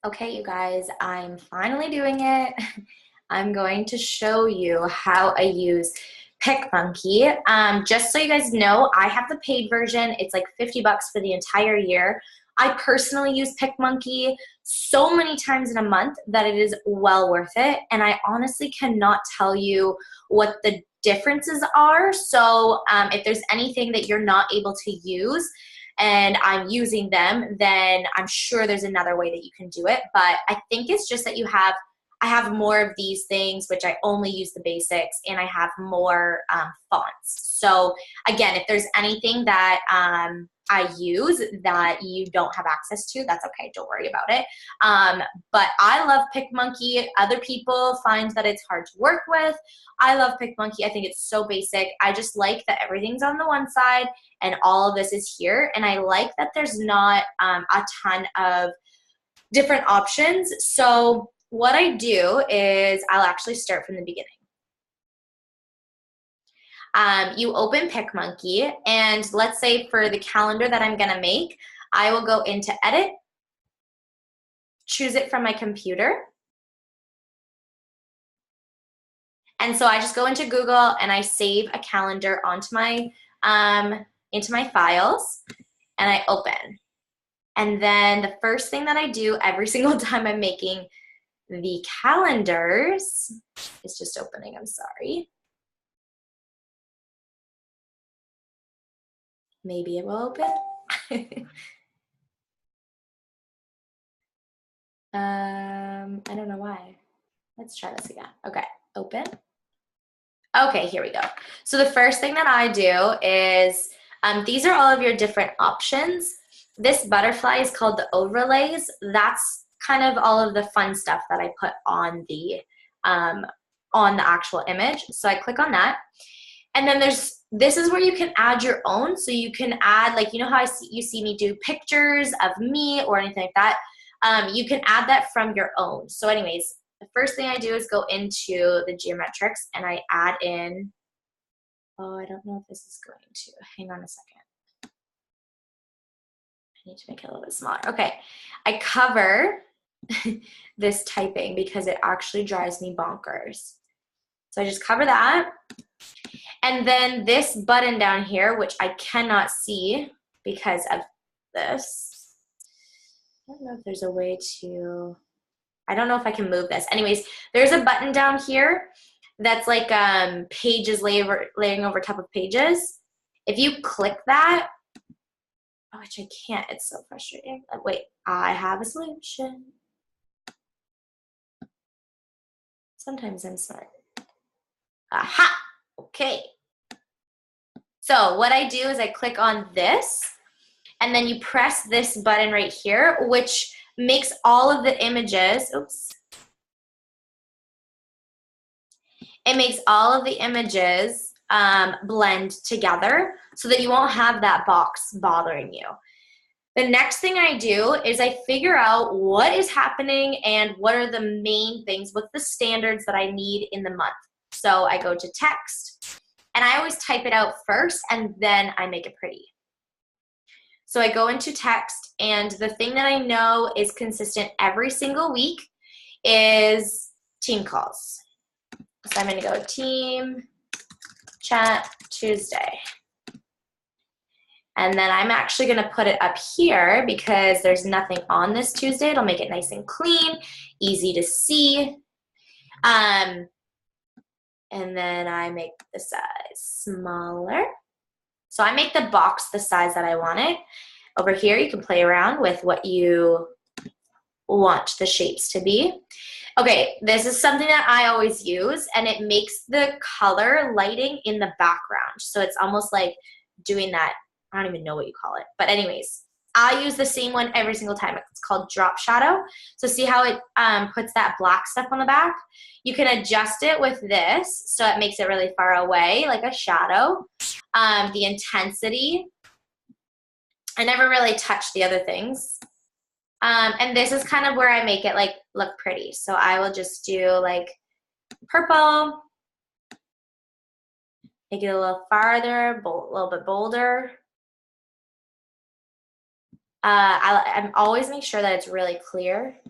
Okay, you guys, I'm finally doing it. I'm going to show you how I use Picmonkey. Just so you guys know, I have the paid version. It's like 50 bucks for the entire year. I personally use Picmonkey so many times in a month that it is well worth it. And I honestly cannot tell you what the differences are. So if there's anything that you're not able to use, and I'm using them, then I'm sure there's another way that you can do it. But I think it's just that I have more of these things, which I only use the basics, and I have more fonts. So again, if there's anything that I use that you don't have access to, that's okay, don't worry about it. But I love Picmonkey. Other people find that it's hard to work with. I love Picmonkey. I think it's so basic. I just like that everything's on the one side and all of this is here. And I like that there's not a ton of different options. So what I do is I'll actually start from the beginning. You open Picmonkey, and let's say for the calendar that I'm gonna make, I will go into Edit, choose it from my computer. And so I just go into Google and I save a calendar onto my into my files, and I open. And then the first thing that I do every single time I'm making the calendars, it's just opening, I'm sorry. Maybe it will open. I don't know why. Let's try this again. Okay, open. Okay, here we go. So the first thing that I do is, these are all of your different options. This butterfly is called the overlays. That's kind of all of the fun stuff that I put on the actual image. So I click on that. And then this is where you can add your own. So you can add, like, you know how you see me do pictures of me or anything like that. You can add that from your own. So anyways, the first thing I do is go into the geometrics and I add in, oh, I don't know if this is going to, hang on a second. I need to make it a little bit smaller. Okay, I cover this typing because it actually drives me bonkers. So I just cover that. And then this button down here, which I cannot see because of this. I don't know if there's a way to, I don't know if I can move this. Anyways, there's a button down here that's like pages laying over top of pages. If you click that, oh, which I can't, it's so frustrating. Wait, I have a solution. Sometimes I'm smart. Aha, okay. So what I do is I click on this, and then you press this button right here, which makes all of the images, oops. It makes all of the images blend together so that you won't have that box bothering you. The next thing I do is I figure out what is happening and what are the main things, what's the standards that I need in the month. So I go to text, and I always type it out first, and then I make it pretty. So I go into text, and the thing that I know is consistent every single week is team calls. So I'm going to go team chat Tuesday. And then I'm actually going to put it up here because there's nothing on this Tuesday. It'll make it nice and clean, easy to see. And then I make the size smaller. So I make the box the size that I want it. Over here, you can play around with what you want the shapes to be. Okay, this is something that I always use, and it makes the color lighting in the background. So it's almost like doing that, I don't even know what you call it. But anyways, I use the same one every single time. It's called drop shadow. So see how it puts that black stuff on the back? You can adjust it with this, so it makes it really far away, like a shadow. The intensity. I never really touched the other things. And this is kind of where I make it like look pretty. So I will just do like purple, make it a little farther, a little bit bolder. I always make sure that it's really clear.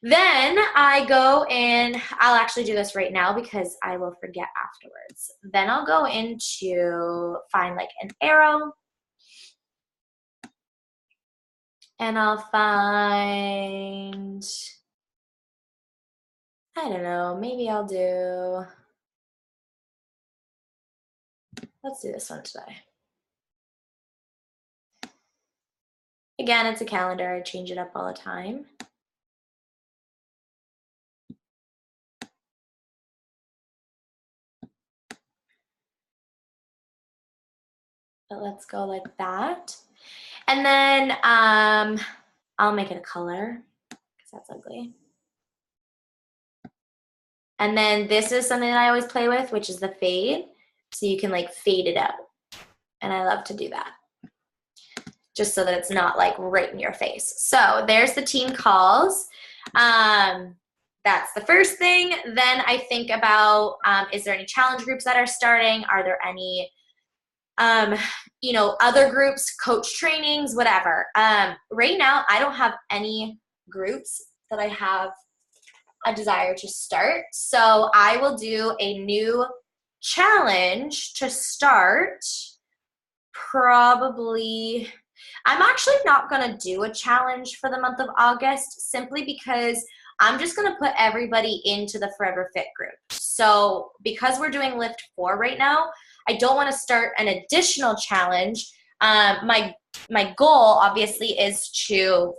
Then I go and I'll actually do this right now because I will forget afterwards. Then I'll go into find like an arrow. And I'll find, I don't know, maybe I'll do, let's do this one today. Again, it's a calendar. I change it up all the time. But let's go like that. And then I'll make it a color because that's ugly. And then this is something that I always play with, which is the fade. So you can like fade it out. And I love to do that, just so that it's not like right in your face. So there's the team calls. That's the first thing. Then I think about, is there any challenge groups that are starting? Are there any, you know, other groups, coach trainings, whatever. Right now, I don't have any groups that I have a desire to start. So I will do a new challenge to start probably. I'm actually not going to do a challenge for the month of August simply because I'm just going to put everybody into the Forever Fit group. So because we're doing Lift 4 right now, I don't want to start an additional challenge. My goal obviously is to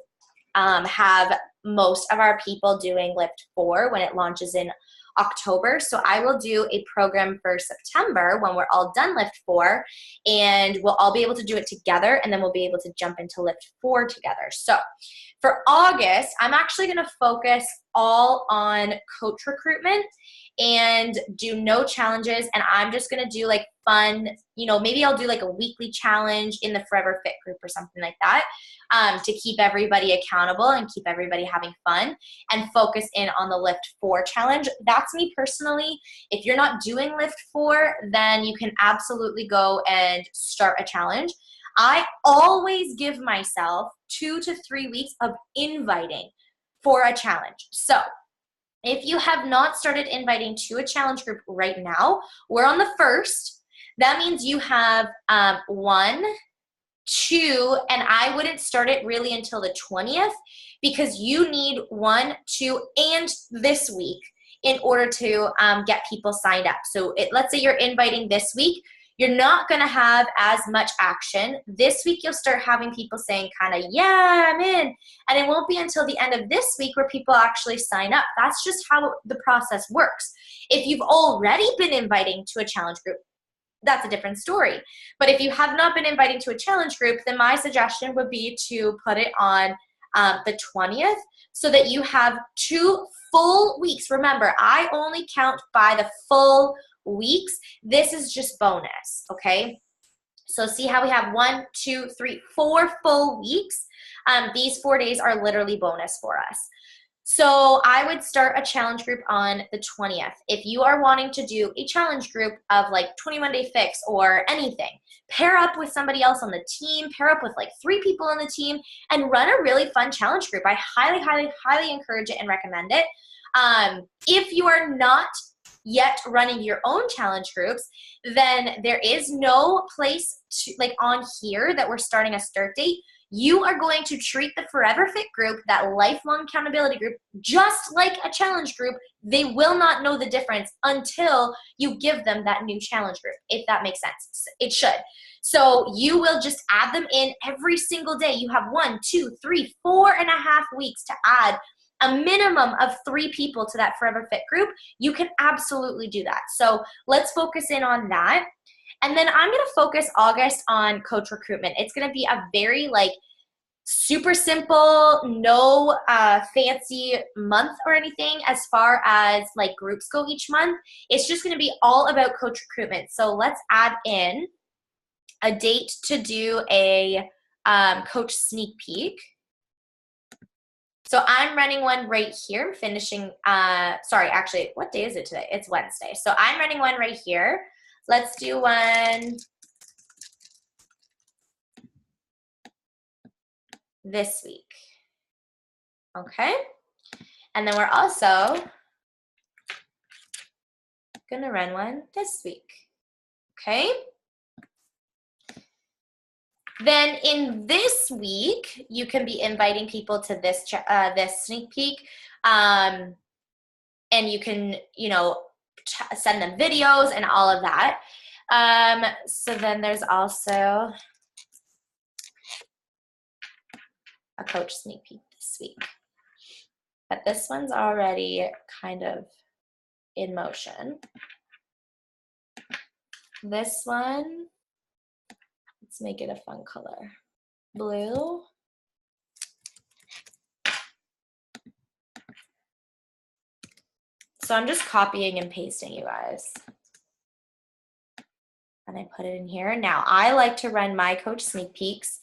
have most of our people doing Lift 4 when it launches in October. So I will do a program for September when we're all done Lift 4, and we'll all be able to do it together, and then we'll be able to jump into Lift 4 together. So for August, I'm actually going to focus all on coach recruitment and do no challenges, and I'm just going to do like fun, you know, maybe I'll do like a weekly challenge in the Forever Fit group or something like that, to keep everybody accountable and keep everybody having fun, and focus in on the Lift 4 challenge. That's me personally. If you're not doing Lift 4, then you can absolutely go and start a challenge. I always give myself 2 to 3 weeks of inviting for a challenge. So if you have not started inviting to a challenge group right now, we're on the 1st. That means you have 1, 2, and I wouldn't start it really until the 20th because you need 1, 2, and this week in order to get people signed up. So let's say you're inviting this week. You're not going to have as much action. This week, you'll start having people saying kind of, yeah, I'm in. And it won't be until the end of this week where people actually sign up. That's just how the process works. If you've already been inviting to a challenge group, that's a different story. But if you have not been inviting to a challenge group, then my suggestion would be to put it on the 20th so that you have 2 full weeks. Remember, I only count by the full weeks. This is just bonus, okay? So see how we have 1, 2, 3, 4 full weeks. These 4 days are literally bonus for us. So I would start a challenge group on the 20th. If you are wanting to do a challenge group of like 21 Day Fix or anything, pair up with somebody else on the team, pair up with like 3 people on the team, and run a really fun challenge group. I highly, highly, highly encourage it and recommend it. If you are not yet running your own challenge groups, then there is no place to, like on here that we're starting a start date. You are going to treat the Forever Fit group, that lifelong accountability group, just like a challenge group. They will not know the difference until you give them that new challenge group, if that makes sense. It should. So you will just add them in every single day. You have 1, 2, 3, 4.5 weeks to add a minimum of 3 people to that Forever Fit group. You can absolutely do that. So let's focus in on that. And then I'm going to focus August on coach recruitment. It's going to be a very like super simple, no fancy month or anything as far as like groups go each month. It's just going to be all about coach recruitment. So let's add in a date to do a coach sneak peek. So I'm running one right here. I'm finishing, sorry, actually, what day is it today? It's Wednesday. So I'm running one right here. Let's do one this week. Okay. And then we're also gonna run one this week, okay? Then in this week, you can be inviting people to this sneak peek, and you can, you know, send them videos and all of that. So then there's also a coach sneak peek this week, but this one's already kind of in motion. This one, let's make it a fun color. Blue. So I'm just copying and pasting, you guys. And I put it in here. Now, I like to run my coach sneak peeks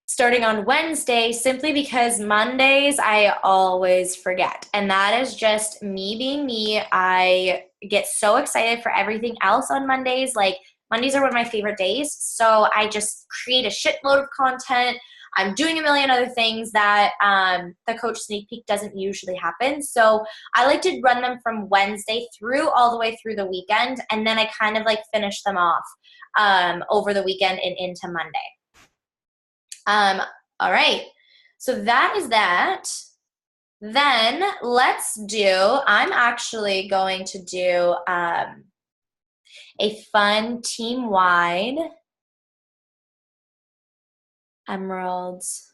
starting on Wednesday simply because Mondays I always forget. And that is just me being me. I get so excited for everything else on Mondays. Like, Mondays are one of my favorite days. So I just create a shitload of content. I'm doing a million other things that the coach sneak peek doesn't usually happen. So I like to run them from Wednesday through all the way through the weekend. And then I kind of like finish them off over the weekend and into Monday. All right, so that is that. Then let's do, I'm actually going to do a fun team-wide emeralds.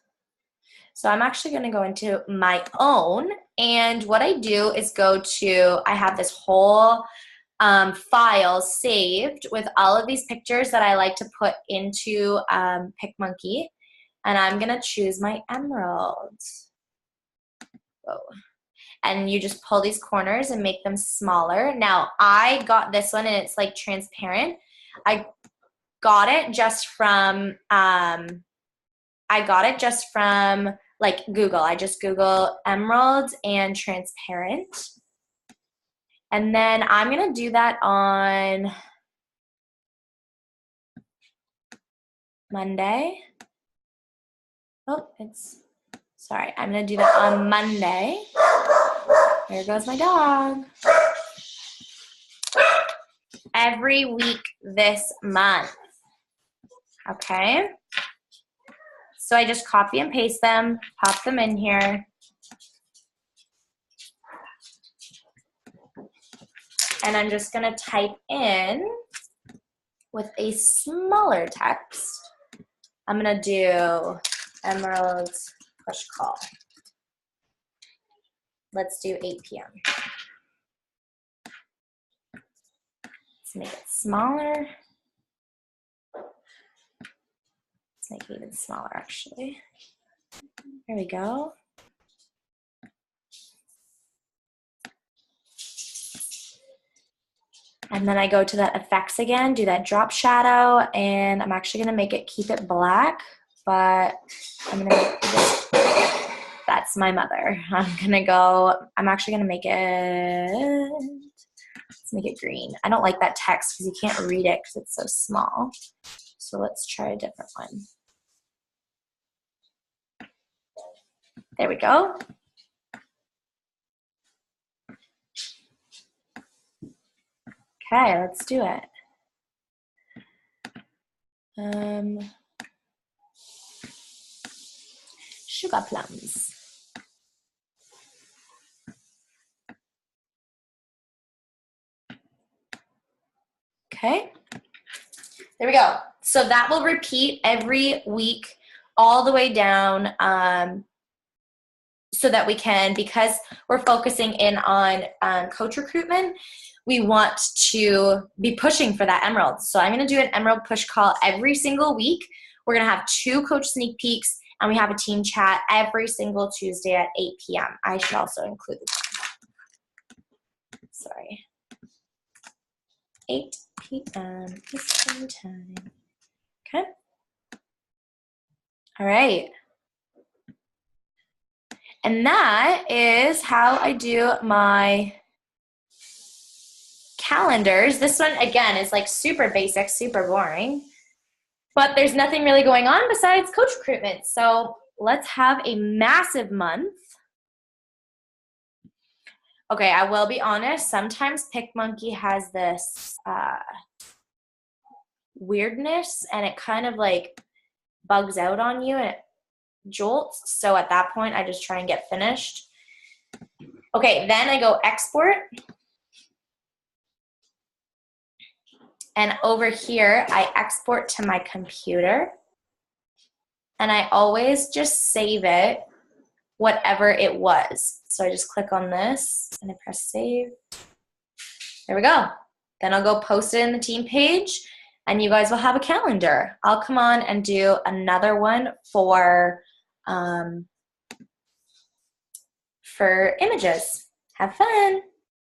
So I'm actually going to go into my own, and what I do is go to, I have this whole file saved with all of these pictures that I like to put into Picmonkey. And I'm gonna choose my emeralds. Whoa. And you just pull these corners and make them smaller. Now, I got this one and it's like transparent. I got it just from like Google. I just Google emeralds and transparent. And then I'm gonna do that on Monday. Oh, sorry, I'm gonna do that on Monday. There goes my dog. Every week this month, okay? So I just copy and paste them, pop them in here. And I'm just gonna type in with a smaller text. I'm gonna do emeralds push call. Let's do 8 p.m. Let's make it smaller. Let's make it even smaller, actually. There we go. And then I go to that effects again, do that drop shadow, and I'm actually gonna make it, keep it black, but I'm gonna make this, that's my mother. I'm actually gonna make it, let's make it green. I don't like that text because you can't read it because it's so small. So let's try a different one. There we go. Okay, let's do it. Sugar plums. Okay, there we go. So that will repeat every week all the way down so that we can, because we're focusing in on coach recruitment, we want to be pushing for that emerald. So I'm going to do an emerald push call every single week. We're going to have 2 coach sneak peeks, and we have a team chat every single Tuesday at 8 p.m. I should also include the time. Sorry. 8 p.m. Eastern time. Okay. All right. And that is how I do my calendars. This one, again, is like super basic, super boring, but there's nothing really going on besides coach recruitment. So let's have a massive month. Okay, I will be honest. Sometimes Picmonkey has this weirdness, and it kind of like bugs out on you and it jolts. So at that point, I just try and get finished. Okay, then I go export. And over here, I export to my computer. And I always just save it, whatever it was. So I just click on this and I press save. There we go. Then I'll go post it in the team page and you guys will have a calendar. I'll come on and do another one for images. Have fun.